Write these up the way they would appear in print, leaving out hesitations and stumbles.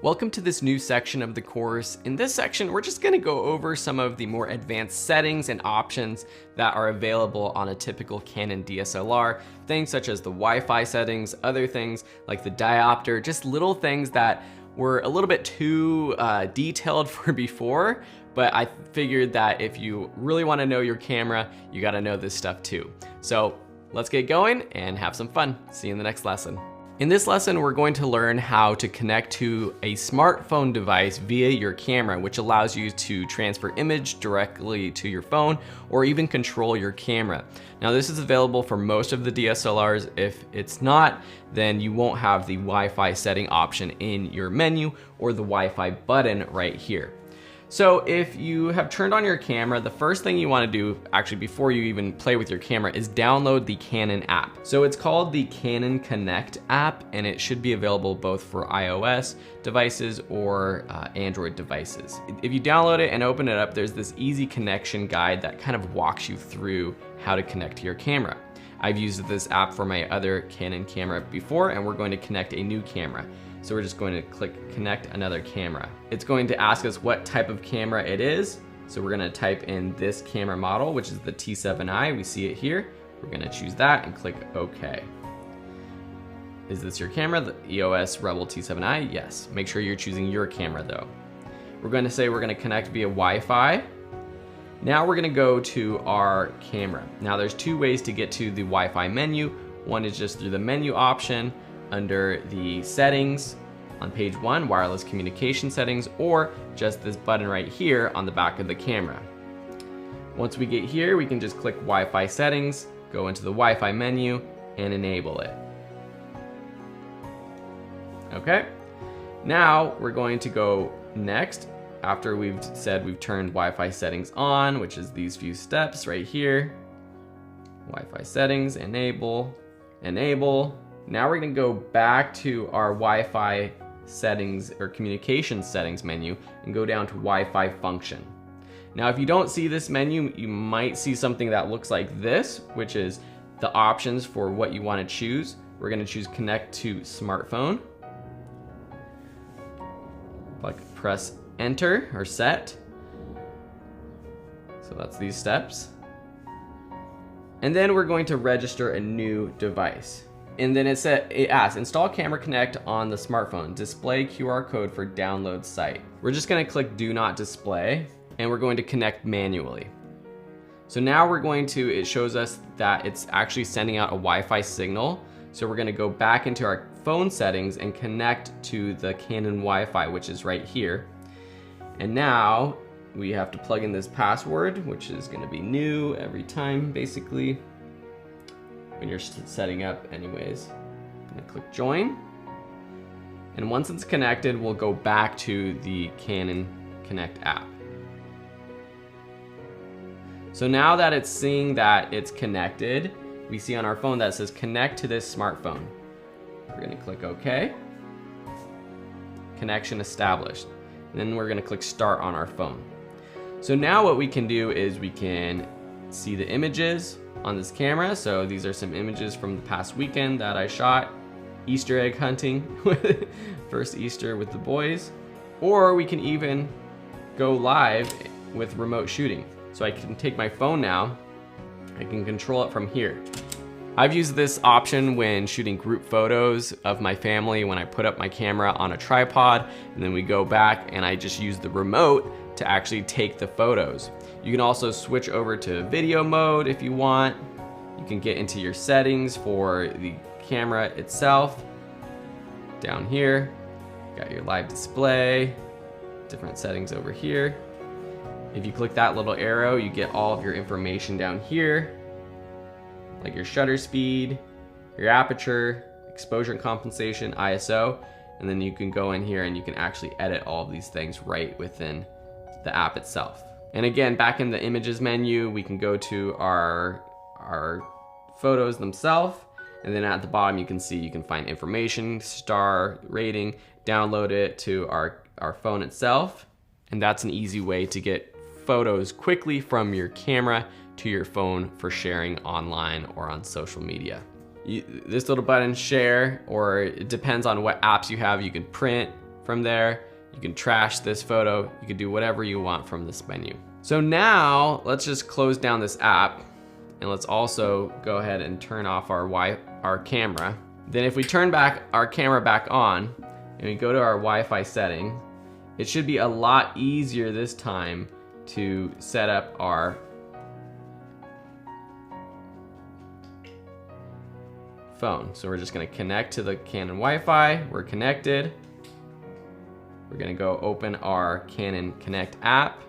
Welcome to this new section of the course. In this section, we're just gonna go over some of the more advanced settings and options that are available on a typical Canon DSLR. Things such as the Wi-Fi settings, other things like the diopter, just little things that were a little bit too detailed for before, but I figured that if you really wanna know your camera, you gotta know this stuff too. So let's get going and have some fun. See you in the next lesson. In this lesson, we're going to learn how to connect to a smartphone device via your camera, which allows you to transfer image directly to your phone or even control your camera. Now, this is available for most of the DSLRs. If it's not, then you won't have the Wi-Fi setting option in your menu or the Wi-Fi button right here. So if you have turned on your camera, the first thing you want to do, actually before you even play with your camera, is download the Canon app. So it's called the Canon Connect app, and it should be available both for iOS devices or Android devices. If you download it and open it up, there's this easy connection guide that kind of walks you through how to connect to your camera. I've used this app for my other Canon camera before, and we're going to connect a new camera. So we're just going to click connect another camera. It's going to ask us what type of camera it is. So we're gonna type in this camera model, which is the T7i. We see it here. We're gonna choose that and click OK. Is this your camera, the EOS Rebel T7i? Yes. Make sure you're choosing your camera though. We're gonna say we're gonna connect via Wi-Fi. Now we're gonna go to our camera. Now there's two ways to get to the Wi-Fi menu. One is just through the menu option under the settings on page 1, wireless communication settings, or just this button right here on the back of the camera. Once we get here, we can just click Wi-Fi settings, go into the Wi-Fi menu, and enable it. Okay, now we're going to go next after we've said we've turned Wi-Fi settings on, which is these few steps right here. Wi-Fi settings, enable, enable. Now we're gonna go back to our Wi-Fi settings or communication settings menu and go down to Wi-Fi function. Now, if you don't see this menu, you might see something that looks like this, which is the options for what you wanna choose. We're gonna choose connect to smartphone. Like press enter or set. So that's these steps. And then we're going to register a new device. And then it asks, install Camera Connect on the smartphone. Display QR code for download site. We're just gonna click do not display, and we're going to connect manually. So now we're going to, it shows us that it's actually sending out a Wi-Fi signal. So we're gonna go back into our phone settings and connect to the Canon Wi-Fi, which is right here. And now we have to plug in this password, which is gonna be new every time, basically, when you're setting up anyways. I'm gonna click join. And once it's connected, we'll go back to the Canon Connect app. So now that it's seeing that it's connected, we see on our phone that says connect to this smartphone. We're gonna click OK. Connection established. And then we're gonna click start on our phone. So now what we can do is we can see the images on this camera. So these are some images from the past weekend that I shot. Easter egg hunting, first Easter with the boys. Or we can even go live with remote shooting. So I can take my phone now, I can control it from here. I've used this option when shooting group photos of my family when I put up my camera on a tripod, and then we go back and I just use the remote to actually take the photos. You can also switch over to video mode if you want. You can get into your settings for the camera itself. Down here, got your live display, different settings over here. If you click that little arrow, you get all of your information down here, like your shutter speed, your aperture, exposure and compensation, ISO, and then you can go in here and you can actually edit all of these things right within the app itself. And again, back in the images menu, we can go to our photos themselves, And then at the bottom, you can see you can find information, star rating, download it to our phone itself. And that's an easy way to get photos quickly from your camera to your phone for sharing online or on social media. This little button, share, or it depends on what apps you have. You can print from there. You can trash this photo. You can do whatever you want from this menu. So now let's just close down this app, and let's also go ahead and turn off our camera. Then if we turn our camera back on and we go to our Wi-Fi setting, it should be a lot easier this time to set up our phone. So we're just gonna connect to the Canon Wi-Fi. We're connected. We're gonna go open our Canon Connect app.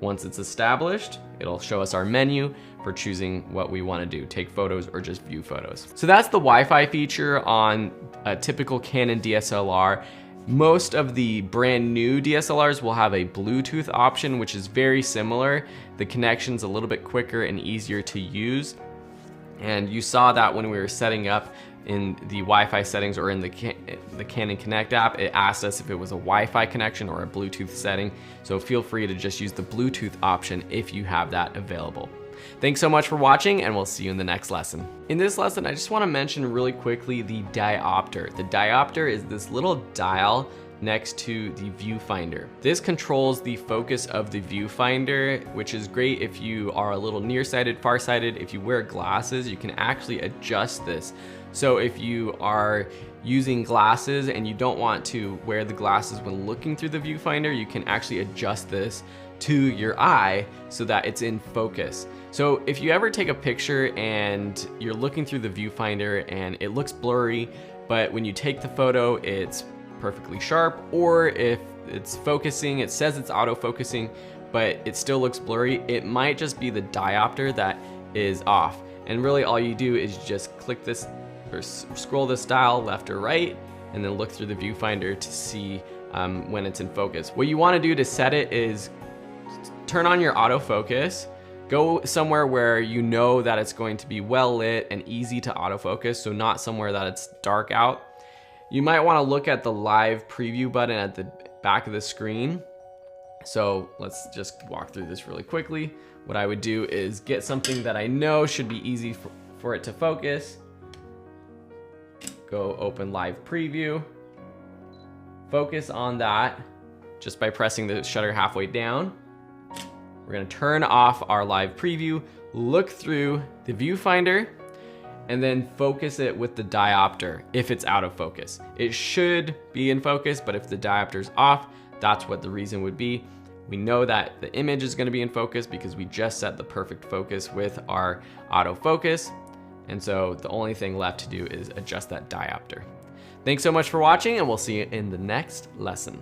Once it's established, it'll show us our menu for choosing what we wanna do, take photos or just view photos. So that's the Wi-Fi feature on a typical Canon DSLR. Most of the brand new DSLRs will have a Bluetooth option, which is very similar. The connection's a little bit quicker and easier to use. And you saw that when we were setting up in the Wi-Fi settings or in the Canon Connect app, it asked us if it was a Wi-Fi connection or a Bluetooth setting. So feel free to just use the Bluetooth option if you have that available. Thanks so much for watching, and we'll see you in the next lesson. In this lesson, I just want to mention really quickly the diopter. The diopter is this little dial next to the viewfinder. This controls the focus of the viewfinder, which is great if you are a little nearsighted, farsighted. If you wear glasses, you can actually adjust this. So if you are using glasses and you don't want to wear the glasses when looking through the viewfinder, you can actually adjust this to your eye so that it's in focus. So if you ever take a picture and you're looking through the viewfinder and it looks blurry, but when you take the photo, it's perfectly sharp, or if it's focusing, it says it's auto-focusing, but it still looks blurry, it might just be the diopter that is off. And really all you do is just click this or scroll this dial left or right, and then look through the viewfinder to see when it's in focus. What you want to do to set it is turn on your autofocus, go somewhere where you know that it's going to be well lit and easy to autofocus, so not somewhere that it's dark out. You might want to look at the live preview button at the back of the screen. So let's just walk through this really quickly. What I would do is get something that I know should be easy for it to focus. Go open live preview. Focus on that just by pressing the shutter halfway down. We're gonna turn off our live preview, look through the viewfinder, and then focus it with the diopter if it's out of focus. It should be in focus, but if the diopter's off, that's what the reason would be. We know that the image is gonna be in focus because we just set the perfect focus with our autofocus. And so the only thing left to do is adjust that diopter. Thanks so much for watching, and we'll see you in the next lesson.